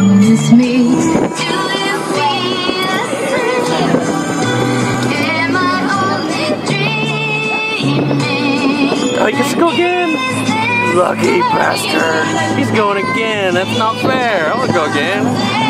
promise me. Do you feel the same? Am I only dreaming? Oh, he gets to go again. Lucky bastard. He's going again. That's not fair. I want to go again.